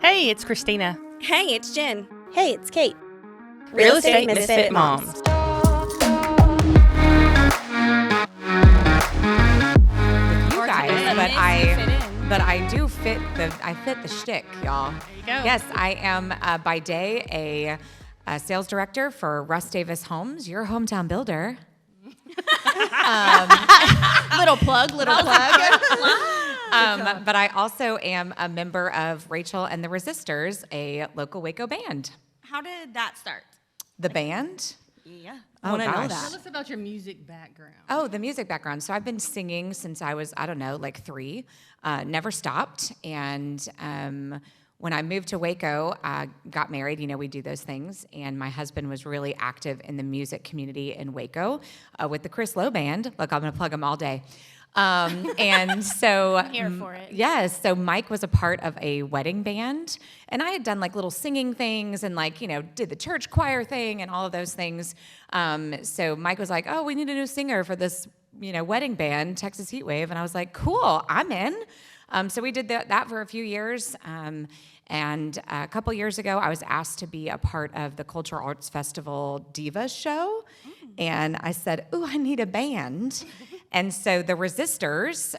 Hey, it's Christina. Hey, it's Jen. Hey, it's Kate. Real Estate Misfit Moms. Moms. You guys, but I do fit the shtick, y'all. There you go. Yes, I am by day a sales director for Russ Davis Homes, your hometown builder. Little plug. But I also am a member of Rachel and The Resistors, a local Waco band. How did that start? The band? Yeah. Oh, I want to know gosh. that. Tell us about your music background. Oh, the music background. So I've been singing since I was, like 3. Never stopped. And when I moved to Waco, I got married. You know, we do those things. And my husband was really active in the music community in Waco with the Chris Lowe Band. Look, I'm going to plug them all day. And so I'm here for it. Yes, so Mike was a part of a wedding band, and I had done like little singing things and did the church choir thing and all of those things. So Mike was like, "Oh, we need a new singer for this, wedding band, Texas Heatwave," and I was like, "Cool, I'm in." So we did that for a few years. And a couple years ago, I was asked to be a part of the Cultural Arts Festival Diva show. And I said, "Ooh, I need a band." And so the Resistors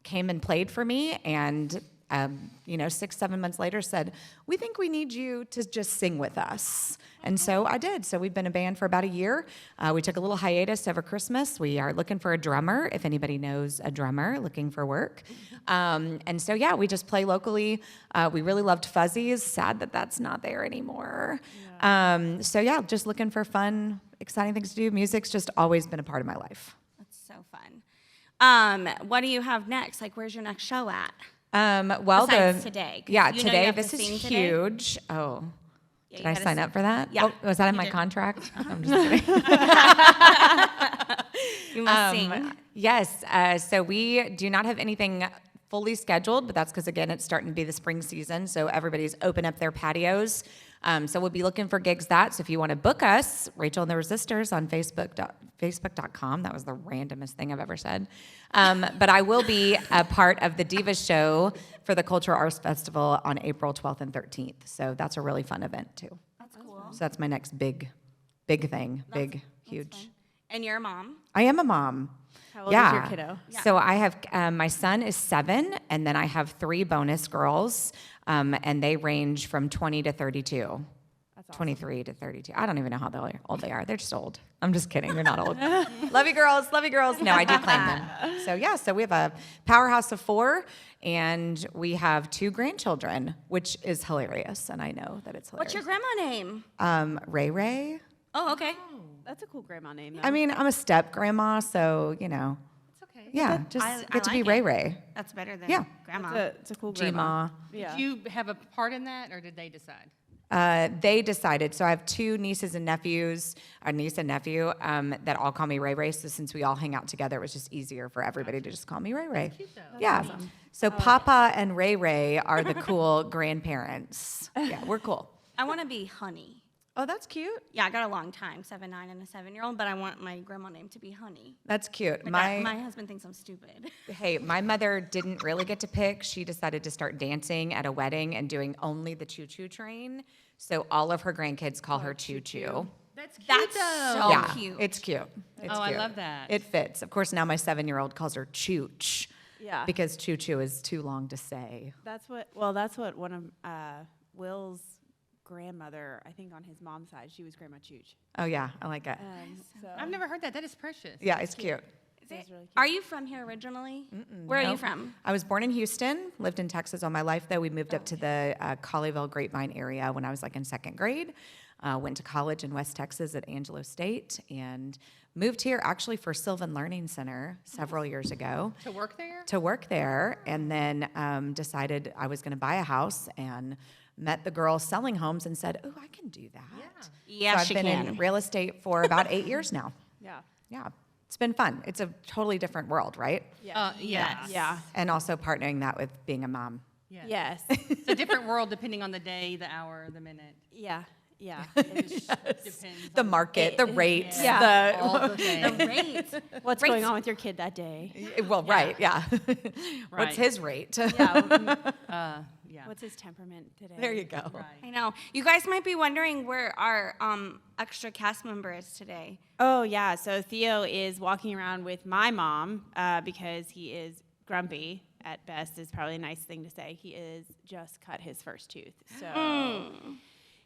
came and played for me. And, 6-7 months later said, "We think we need you to just sing with us." And so I did. So we've been a band for about a year. We took a little hiatus over Christmas. We are looking for a drummer. If anybody knows a drummer looking for work. And so, we just play locally. We really loved Fuzzies. Sad that that's not there anymore. Yeah. Just looking for fun, exciting things to do. Music's just always been a part of my life. That's so fun. What do you have next? Like, where's your next show at? Besides today. 'Cause you today. have to This is sing today. huge. Oh. Yeah, Did I sign up for that? Yeah. Oh, was that in my did. contract? I'm just kidding. You must sing. Yes. So we do not have anything fully scheduled, but that's because, again, it's starting to be the spring season. So everybody's open up their patios. So we'll be looking for gigs So if you want to book us, Rachel and The Resistors on Facebook.com. That was the randomest thing I've ever said. But I will be a part of the Divas show for the Cultural Arts Festival on April 12th and 13th. So that's a really fun event, too. That's cool. So that's my next big thing. Huge. Fun. And you're a mom? I am a mom. How old is your kiddo? Yeah. So I have, my son is 7, and then I have 3 bonus girls, and they range from 20 to 32. That's awesome. 23 to 32. I don't even know how old they are. They're just old. I'm just kidding. They're not old. Love you girls. No, I do claim them. So we have a powerhouse of 4, and we have 2 grandchildren, which is hilarious, and I know that it's hilarious. What's your grandma name? Ray Ray. Oh, okay. That's a cool grandma name, though. I mean, I'm a step grandma, so, It's okay. yeah, get to be like Ray it. Ray. That's better than Yeah. grandma. It's a cool grandma. G-ma. Yeah. Did you have a part in that, or did they decide? They decided. So I have 2 nieces and nephews, a niece and nephew, that all call me Ray Ray. So since we all hang out together, it was just easier for everybody to just call me Ray Ray. Cute, though. Yeah. So Papa and Ray Ray are the cool grandparents. Yeah, we're cool. I want to be Honey. Oh, that's cute. Yeah, I got a long time, 7, 9, and a 7-year-old, but I want my grandma name to be Honey. That's cute. But my husband thinks I'm stupid. Hey, my mother didn't really get to pick. She decided to start dancing at a wedding and doing only the choo-choo train. So all of her grandkids call her Choo-Choo. That's cute, That's though. so Yeah, cute. it's cute. It's Oh, I cute. love that. It fits. Of course, now my 7-year-old calls her Chooch. Yeah. Because Choo-Choo is too long to say. That's what one of Will's grandmother, I think on his mom's side, she was Grandma Chooch. Oh, yeah, I like it. So I've never heard that. That is precious. Yeah, it's cute. that's really cute. Are you from here originally? Where are you Nope. from? I was born in Houston, lived in Texas all my life, though. We moved up to the Colleyville Grapevine area when I was in 2nd grade. Went to college in West Texas at Angelo State and moved here actually for Sylvan Learning Center several years ago. To work there? To work there, and then decided I was going to buy a house and met the girl selling homes and said, "Oh, I can do that." Yes, so I've been in real estate for about 8 years now. Yeah. Yeah, it's been fun. It's a totally different world, right? Yeah. Yes. Yeah. And also partnering that with being a mom. Yes. Yes. It's a different world depending on the day, the hour, the minute. Yeah. Yeah. It just depends. The market, the rates, Yeah. All the things. The rates. What's Rates. going on with your kid that day? well, right, yeah. Right. What's his rate? Yeah. Yeah. What's his temperament today? There you go. Right. I know. You guys might be wondering where our extra cast member is today. Oh, yeah. So Theo is walking around with my mom because he is grumpy. At best is probably a nice thing to say. He is just cut his first tooth. So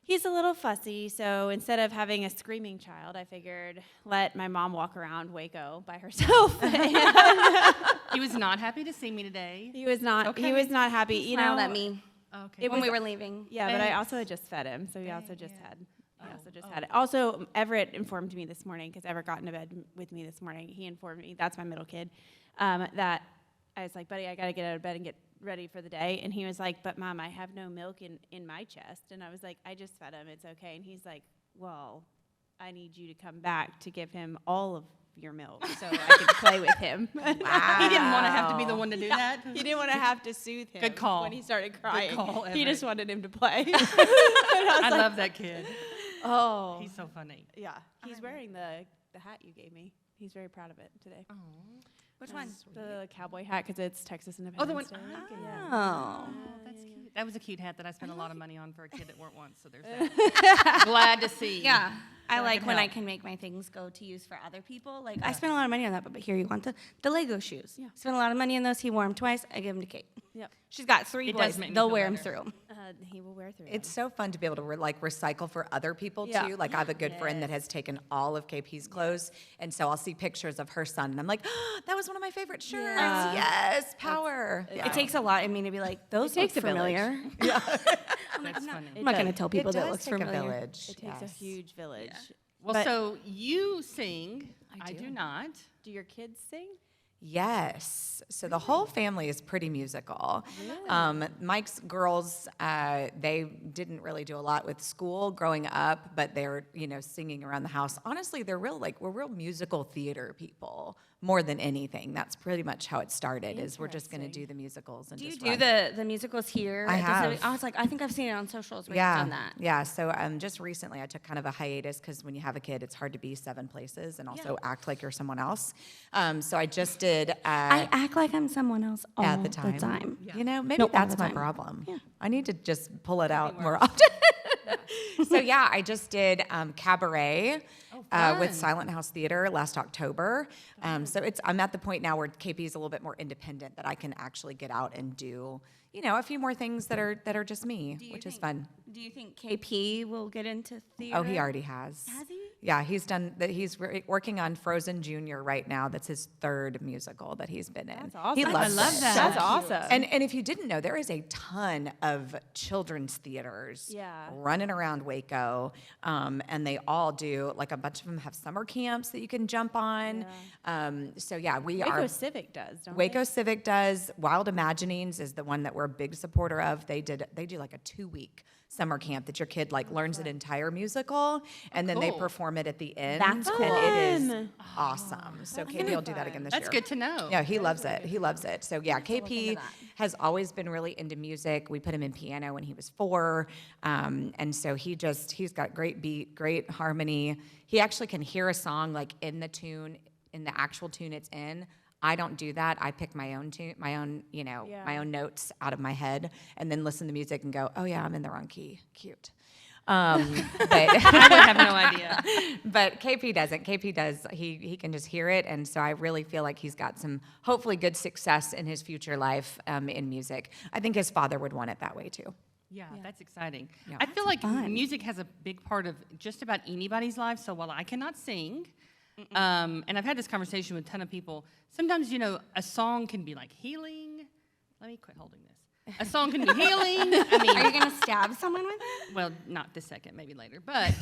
he's a little fussy. So instead of having a screaming child, I figured let my mom walk around Waco by herself. He was not happy to see me today. He was not. Okay. He was not happy. He You smiled know, at me Okay. when we were leaving. Yeah, but I Thanks. also had just fed him, so he also just had. He also just had it. Also, Everett informed me this morning because Everett got into bed with me this morning. He informed me, that's my middle kid, that I was like, buddy, I got to get out of bed and get ready for the day. And he was like, but Mom, I have no milk in my chest. And I was like, I just fed him. It's okay. And he's like, well, I need you to come back to give him all of your milk so I can play with him. He didn't want to have to be the one to do that. He didn't want to have to soothe him Good call. when he started crying. call, He just Everett. wanted him to play. I love that kid. Oh. He's so funny. Yeah. He's wearing the hat you gave me. He's very proud of it today. Which one? The cowboy hat because it's Texas Oh, Independence the one. Day. Yeah. Oh. That's cute. That was a cute hat that I spent a lot of money on for a kid that weren't once. So there's that. Glad to see. Yeah. I I like can when I help. can make my things go to use for other people. Like, I spent a lot of money on that, but here you want the Lego shoes. Yeah. Spent a lot of money on those. He wore them twice. I give them to Kate. Yep. She's got 3 It does boys. make me They'll feel wear them better. through. He will wear through It's them. so fun to be able to recycle for other people Yeah. too. Like I have a good friend that has taken all of KP's clothes, and so I'll see pictures of her son, and I'm like, oh, that was one of my favorite shirts. Yeah. Yes, power. It takes a lot in me to be like, those takes look a village. familiar. That's funny. I'm not going to tell people it that does looks take familiar. a village. It takes yes. a huge village. Well, But- so you sing. I I do. do not. Do your kids sing? Yes. So the whole family is pretty musical. Mike's girls, they didn't really do a lot with school growing up, but they're, singing around the house. Honestly, we're real musical theater people more than anything. That's pretty much how it started, is we're just going to do the musicals. And Do you just do run. the musicals here? I at the Civic? have. I was like, I think I've seen it on socials where Yeah, you've done that. yeah. So just recently, I took kind of a hiatus because when you have a kid, it's hard to be 7 places and also act like you're someone else. So I just did. I act like I'm someone else all at the time. Maybe Nope, all that's the my time. problem. I need to just pull it out more often. So yeah, I just did cabaret fun. with Silent House Theater last October. So I'm at the point now where KP is a little bit more independent, that I can actually get out and do a few more things that are just me, which is fun. Do you think KP will get into theater? Oh, he already has. Has he? Yeah, he's done that. He's working on Frozen Junior right now. That's his 3rd musical that he's been in. That's awesome. He loves I love it. that. That's awesome. And if you didn't know, there is a ton of children's theaters running around Waco, and they all do, like, a bunch of them have summer camps that you can jump on. So yeah, we Waco are. Civic does, don't Waco they? Civic does. Wild Imaginings is the one that we're a big supporter of. They do like a 2-week summer camp that your kid learns an entire musical, and then they cool. perform it at the end. That's cool. And it is Fun. awesome. So KP will do that again this year. That's good to know. Yeah, he loves it. He loves it. So yeah, KP that. has always been really into music. We put him in piano when he was 4, and so he's got great beat, great harmony. He actually can hear a song in the tune, in the actual tune it's in. I don't do that. I pick my own tune, my own notes out of my head, and then listen to music and go, oh yeah, I'm in the wrong key. Cute. But I would have no idea. But KP doesn't. KP does. He can just hear it, and so I really feel like he's got some hopefully good success in his future life in music. I think his father would want it that way too. Yeah, that's exciting. Yeah. I feel like music has a big part of just about anybody's life. So while I cannot sing, and I've had this conversation with a ton of people, sometimes, a song can be like healing. Let me quit holding this. A song can be healing. Are you going to stab someone with it? Well, not this second, maybe later. But,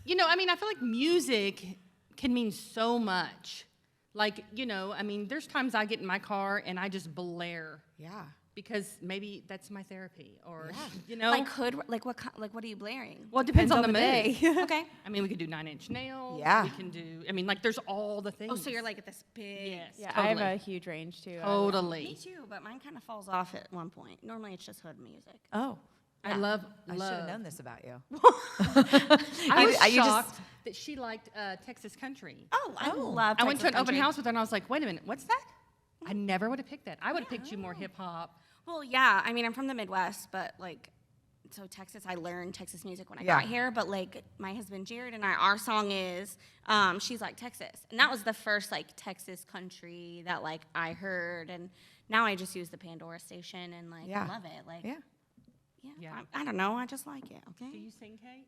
I feel like music can mean so much. There's times I get in my car and I just blare. Yeah. Because maybe that's my therapy, or What are you blaring? Well, it depends on the mood. Okay. We could do 9 Inch Nails. Yeah. We can do. There's all the things. Oh, so you're like at this big. Yes. Yeah, totally. I have a huge range too. Totally. Me too, but mine kind of falls off at one point. Normally, it's just hood music. Oh, I love. I should have known this about you. I was You just- shocked that she liked Texas country. Oh, I love. I went to an Texas open country. house with her, and I was like, "Wait a minute, what's that?" I never would have picked that. I would have picked you more hip hop. Well, yeah. I mean, I'm from the Midwest, but like, so Texas, I learned Texas music when I got here. But like, my husband Jared and our song is "She's Like Texas," and that was the first like Texas country that like I heard, and now I just use the Pandora station and like love it. Like, I don't know, I just like it. Okay. Do you sing, Kate?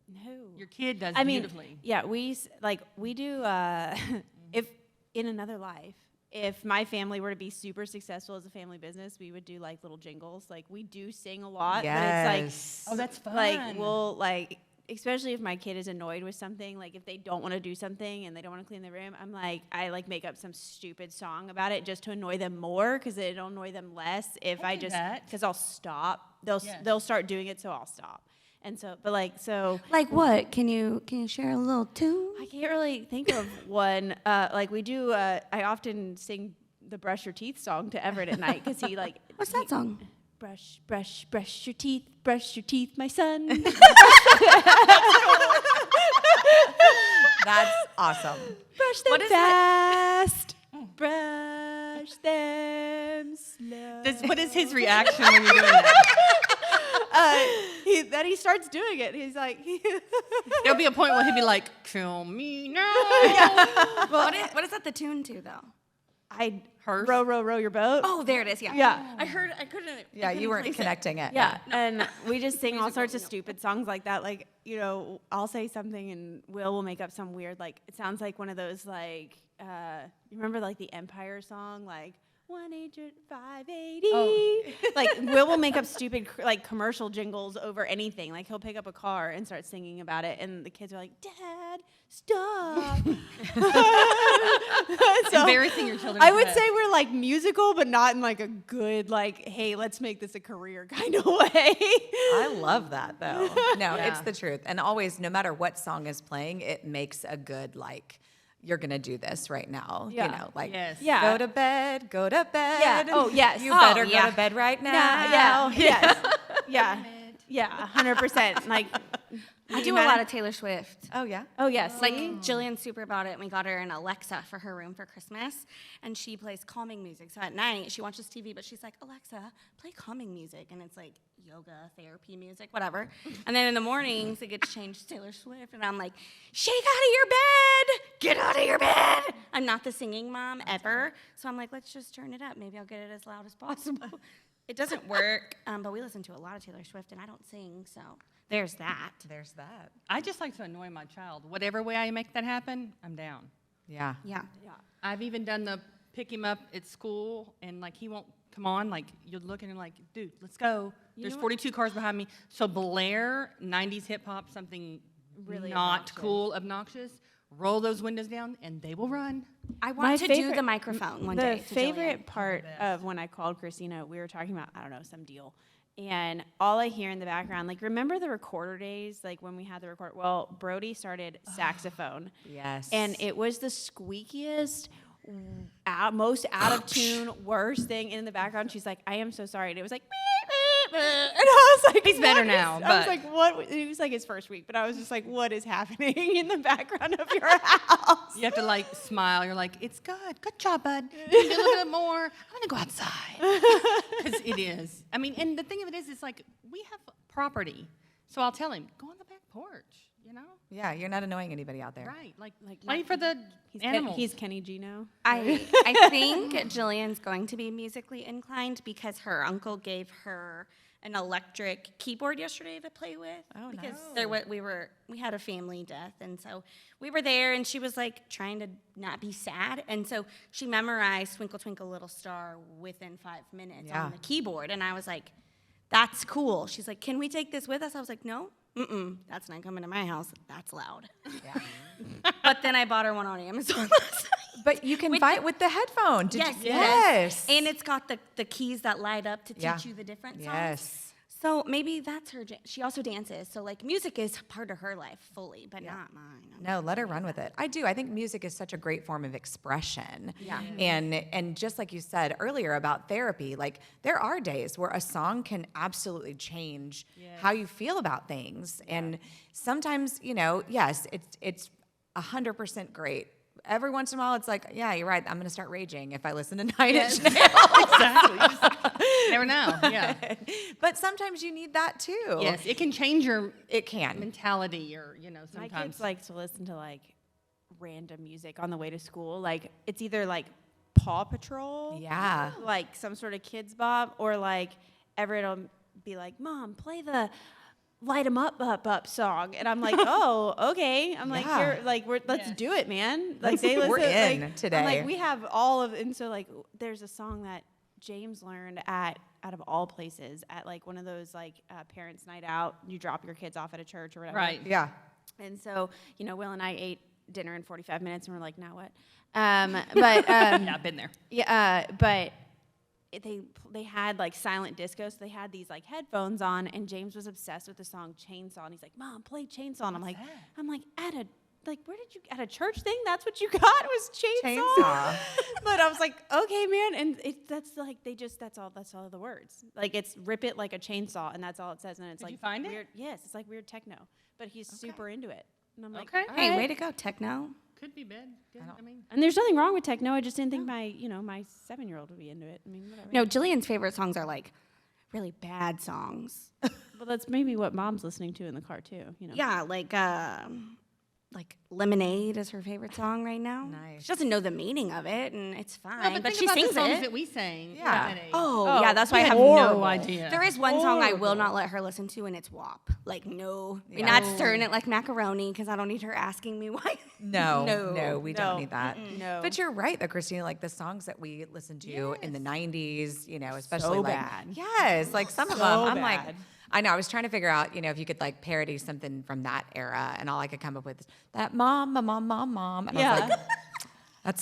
No. Your kid does I mean, beautifully. yeah, we do, if in another life, if my family were to be super successful as a family business, we would do like little jingles. Like we do sing a lot, but it's like, oh, that's fun. like we'll like, especially if my kid is annoyed with something, like if they don't want to do something and they don't want to clean the room, I like make up some stupid song about it just to annoy them more, because it'll annoy them less if because I'll stop. They'll start doing it, so I'll stop. And so, but like what? Can you share a little tune? I can't really think of one. Like we do, I often sing the brush your teeth song to Everett at night, because he like. What's that song? Brush your teeth, my son. That's awesome. Brush them fast. Brush them slow. What is his reaction when you're doing that? Then he starts doing it. He's like, There'll be a point where he'll be like, "Kill me now." Well, what is that the tune to though? Hers? Row your boat. Oh, there it is. Yeah. Yeah. I couldn't. Yeah, you weren't connecting it. Yeah, and we just sing all sorts of stupid songs like that. Like, I'll say something and Will make up some weird, like, it sounds like one of those, like, you remember, like, the Empire song, like, 1-800-580. Oh. Like, Will make up stupid, like, commercial jingles over anything. Like, he'll pick up a car and start singing about it, and the kids are like, "Dad, stop." So, embarrassing your children. I would say we're, like, musical, but not in, like, a good, like, hey, let's make this a career kind of way. I love that, though. No, Yeah. it's the truth. And always, no matter what song is playing, it makes a good, like, you're going to do this right now. Yeah. Like, Yes. Yeah. go to bed. Yeah. Oh, yes. You better go to bed right now. Yes. Yeah. Yeah, 100%. Like, I do a lot of Taylor Swift. Oh, yeah? oh, yes. Like Jillian's super about it, and we got her an Alexa for her room for Christmas, and she plays calming music. So at night she watches TV, but she's like, "Alexa, play calming music," and it's like yoga, therapy music, whatever. And then in the mornings it gets changed to Taylor Swift, and I'm like, "Shake out of your bed, get out of your bed." I'm not the singing mom ever, so I'm like, let's just turn it up. Maybe I'll get it as loud as possible. It doesn't work, but we listen to a lot of Taylor Swift, and I don't sing, so there's that. There's that. I just like to annoy my child. Whatever way I make that happen, I'm down. Yeah. Yeah. I've even done the pick him up at school, and like he won't come on. Like you're looking and like, dude, let's go. There's 42 cars behind me. So Blair, 90s hip hop, something Really not obnoxious. cool, obnoxious. Roll those windows down, and they will run. I My want to do favorite- the microphone one The day. to favorite Jillian. part of when I called Christina, we were talking about, I don't know, some deal. And all I hear in the background, like, remember the recorder days, like when we had the record? Well, Brody started saxophone. Yes. And it was the squeakiest, most out of tune, worst thing in the background. She's like, "I am so sorry." And it was like, and I was like, He's better "What now, is-" I was but- like, what? It was like his first week, but I was just like, what is happening in the background of your house? You have to like smile. You're like, it's good. Good job, bud. You can do a little bit more. I'm gonna go outside because it is. I mean, and the thing of it is, it's like we have property, so I'll tell him, go on the back porch. You know, Yeah, you're not annoying anybody out there. right? Like money for the animals. He's Kenny G now. I think Jillian's going to be musically inclined because her uncle gave her an electric keyboard yesterday to play with. Oh, because nice. we had a family death, and so we were there, and she was like trying to not be sad, and so she memorized "Twinkle Twinkle Little Star" within 5 minutes Yeah. on the keyboard, and I was like, "That's cool." She's like, "Can we take this with us?" I was like, "No. That's not coming to my house. That's loud." Yeah. But then I bought her one on Amazon last night. But you can buy it with the headphone. Yes, Yes. And it's got the keys that light up to teach Yeah. you the different songs. Yes. So maybe that's her. She also dances. So like music is part of her life fully, but not mine. No, let her run with it. I do. I think music is such a great form of expression. Yeah. And just like you said earlier about therapy, like there are days where a song can absolutely change how you feel about things. And sometimes, yes, it's 100% great every once in a while, it's like, yeah, you're right. I'm going to start raging if I listen to Nine Inch Nails. Exactly. You just never know. Yeah. But sometimes you need that too. Yes, it can change your It can. mentality, or My sometimes. kids like to listen to like random music on the way to school. Like it's either like Paw Patrol, Yeah. like some sort of kids bop, or like Everett will be like, "Mom, play the Light 'Em Up song," and I'm like, "Oh, okay." I'm like, Yeah. "You're like, let's do it, man." Like they listen. We're in like, today. I'm like we have all of, and so like there's a song that James learned out of all places at like one of those like parents' night out. You drop your kids off at a church or whatever. Right. Yeah. And so, Will and I ate dinner in 45 minutes, and we're like, now what? Yeah, I've been there. But they had like silent disco, so they had these like headphones on, and James was obsessed with the song Chainsaw, and he's like, "Mom, play Chainsaw." And I'm like, where did you at a church thing? That's what you got was Chainsaw. But I was like, okay, man, and that's all the words. Like it's rip it like a chainsaw, and that's all it says, and it's Did like you find it? weird. Yes, it's like weird techno, but he's super into it, and I'm like, Okay. all Hey, right. way to go, techno. Could be bad. Good. I mean, And there's nothing wrong with techno. I just didn't think my 7-year-old would be into it. I mean, whatever. No, Jillian's favorite songs are like really bad songs. Well, that's maybe what Mom's listening to in the car too. Yeah, like Lemonade is her favorite song right now. Nice. She doesn't know the meaning of it, and it's fine, well, but think she about sings the songs it. that we sang. Yeah. at age. Oh, yeah, that's why I We have had no no idea. There is one song I will Horrible. not let her listen to, and it's WAP. Like, no. Yeah. We're not stirring it like macaroni, because I don't need her asking me why. No, No. we No. don't need that. No. But you're right, though, Christina. Like the songs that we listened to in the '90s, especially So like bad. yes, like some of So them. I'm like, bad. I know. I was trying to figure out, if you could like parody something from that era, and all I could come up with is that mom, and I was like,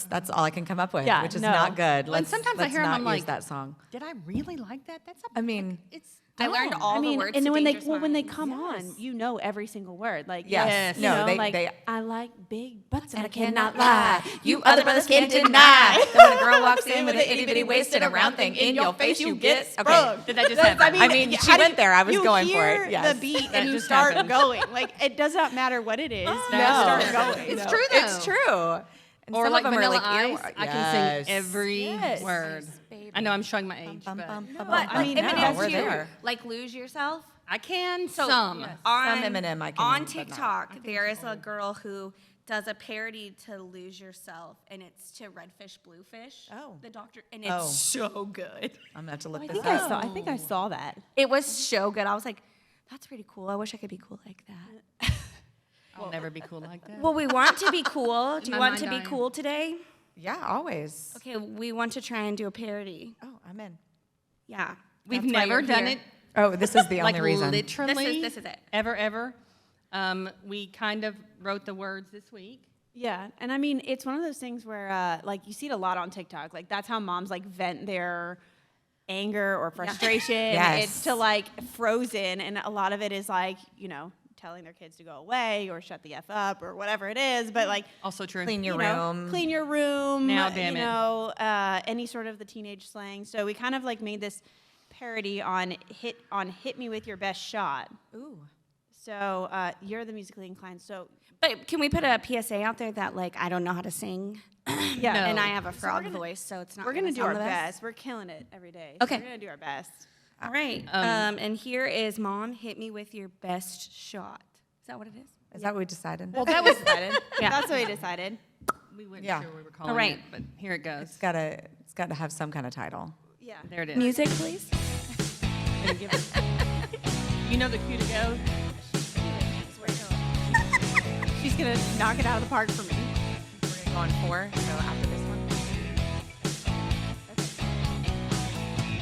that's all I can come up with, Yeah, which is no. not good. Well, and sometimes I let's hear 'em, not I'm use like, that song. Did I really like that? That's a. I mean, it's. I learned dumb. all the words and to when Dangerous when they Minds. come on, you know every single word. Like Yes. you No, know, they- like they- I like big butts and I cannot cannot lie. You other brothers can't deny. That when a girl walks in with an itty bitty waist and a round thing in your face, you get sprung. Did that just happen? I mean, she went there. I was going for it. You Yes. hear the beat That and you just start happened. going. Like it does not matter what it is. You That's start true. going. It's true, though. It's true. And Or some like of them are Vanilla like Ice. I can sing every Yes. word. I know I'm showing my age, but But I mean, Eminem we're too. there. Like Lose Yourself. I can So some. on Eminem I can, on but not- TikTok, there is a girl who does a parody to Lose Yourself, and it's to Redfish Bluefish. Oh. The doctor, and it's Oh. so good. I'm going to have to look I this think up. I think I saw that. It was so good. I was like, that's pretty cool. I wish I could be cool like that. I'll never be cool like that. Well, we want to be cool. Do you My want mind to be dying. cool today? Yeah, always. Okay, we want to try and do a parody. Oh, I'm in. Yeah. We've That's why never you're done here. it Oh, this is the like only reason. literally. This is it. Ever. We kind of wrote the words this week. Yeah, and I mean, it's one of those things where, like, you see it a lot on TikTok. Like, that's how moms like vent their anger or frustration. Yes. It's to like Frozen, and a lot of it is like, telling their kids to go away or shut the F up or whatever it is. But like, Also true. Clean your you know, room. clean your room. Now, damn it. Any sort of the teenage slang. So we kind of like made this parody on hit me with your best shot. Ooh. So you're the musically inclined. So But can we put a PSA out there that, like, I don't know how to sing? yeah, No. And I have a frog voice, so it's not we're gonna do sound our the best. We're killing it every day. Okay. We're gonna do our best. All right. And here is Mom, hit me with your best shot. Is that what it is? Is that what we decided? Well, that was decided. Yeah. That's what we decided. We weren't Yeah. sure we were calling All right. it, but here it goes. It's got to have some kind of title. Yeah. There it is. Music, please. You know the cue to go? She's gonna knock it out of the park for me. We're going to go on 4, so after this one.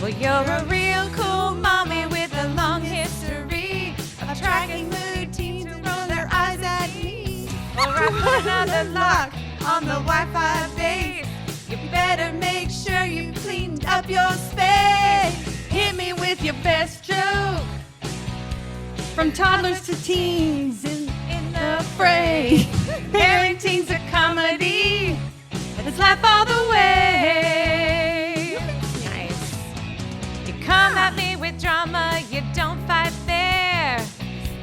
Well, you're a real cool mommy with a long history of tracking mood teens who roll their eyes at me. Or I put another lock on the Wi-Fi base. You better make sure you cleaned up your space. Hit me with your best joke. From toddlers to teens in the fray. Parenting's a comedy. Let's laugh all the way. Nice. You come at me with drama, you don't fight fair.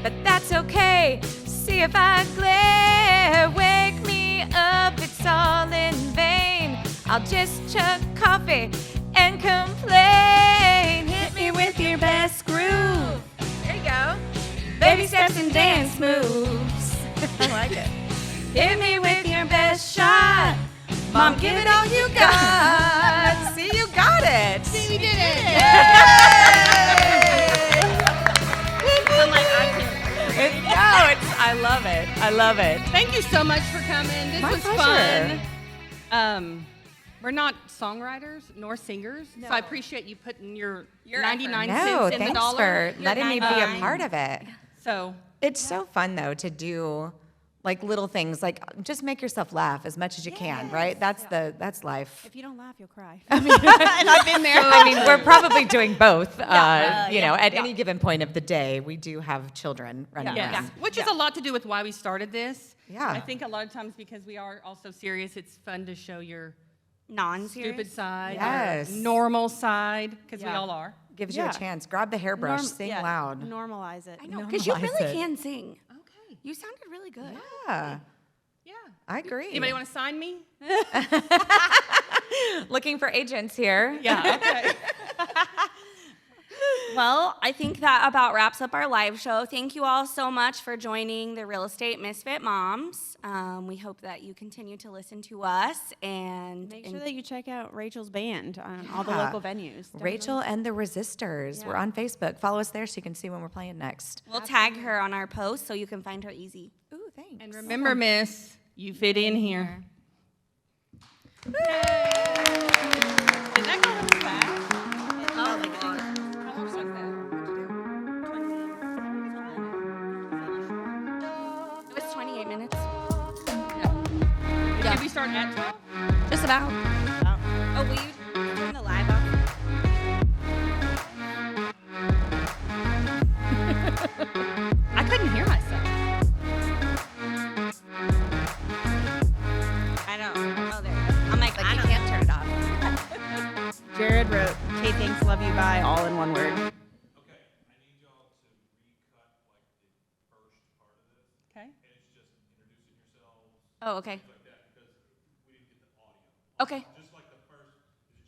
But that's okay. See if I glare. Wake me up, it's it's all in vain. I'll just chug coffee and complain. Hit me with your best groove. There you go. Baby steps and dance moves. I like it. Hit me with your best shot. Mom, give it all you got. See, you got it. See, we did it. I'm like, I can't. I love it. I love it. Thank you so much for coming. This My was pleasure. fun. We're not songwriters nor singers, so I appreciate you putting your 99 No, cents in the thanks dollar. for letting me be a part of it. So It's so fun though to do like little things, like just make yourself laugh as much as you can, right? That's life. If you don't laugh, you'll cry. and I've been there. I mean, we're probably doing both. At any given point of the day, we do have children running Yes. around. Which is a lot to do with why we started this. Yeah. I think a lot of times because we are also serious, it's fun to show your Non-serious. stupid side, Yes. your normal side, because we Yeah. all are. Gives you a Yeah. chance. Grab the hairbrush, sing loud. Normalize it. I know, because you Normalize really it. can sing. Okay. You sounded really good. Yeah, Yeah. I agree. Anybody want to sign me? Looking for agents here. Yeah. Okay. Well, I think that about wraps up our live show. Thank you all so much for joining the Real Estate Misfit Moms. We hope that you continue to listen to us and Make sure that you check out Rachel's band on all the Yeah. local venues. Rachel and The Resistors. We're on Facebook. Follow us there so you can see when we're playing next. we'll tag her on our post so you can find her easy. Ooh, thanks. And remember, Miss, you fit in here. Did that go really fast? Oh my God. It was 28 minutes. Did we start at 12? Just about. Oh, will you turn the live off? I couldn't hear myself. I know. Oh, there you go. I'm like, I You don't can't turn it off. Jared wrote, "Hey, thanks, love you, bye," all in one word. Okay, I need y'all to recut like the first part of this, Okay. and it's just introducing yourselves, Oh, okay. like that, because we didn't get the audio. Okay. Just like the first,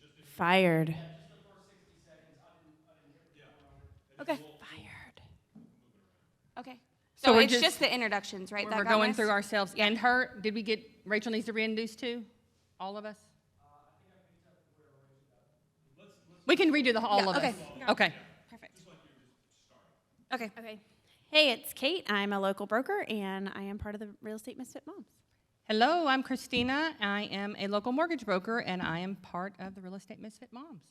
is it just in, Fired. Okay. Fired. Okay. So So we're it's just- just the introductions, right? that We're got going missed? through ourselves. And her, did we get, Rachel needs to reintroduce too? All of us? We can redo the all Yeah, of okay. us. Okay. Perfect. Okay. Okay. Hey, it's Kate. I'm a local broker, and I am part of the Real Estate Misfit Moms. Hello, I'm Christina. I am a local mortgage broker, and I am part of the Real Estate Misfit Moms.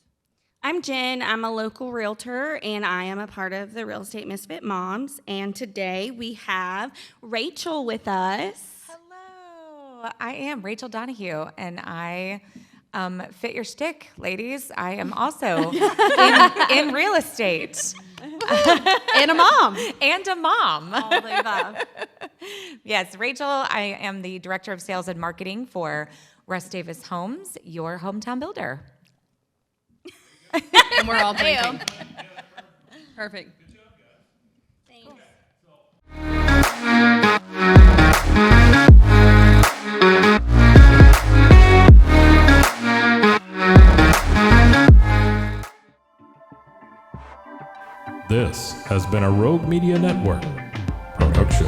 I'm Jen. I'm a local realtor, and I am a part of the Real Estate Misfit Moms. And today we have Rachel with us. Hello, I am Rachel Donohue, and I fit your stick, ladies. I am also in real estate. And a mom. And a mom. All the above. Yes, Rachel, I am the Director of Sales and Marketing for Russ Davis Homes, your hometown builder. And we're all drinking. Perfect. This has been a Rogue Media Network production.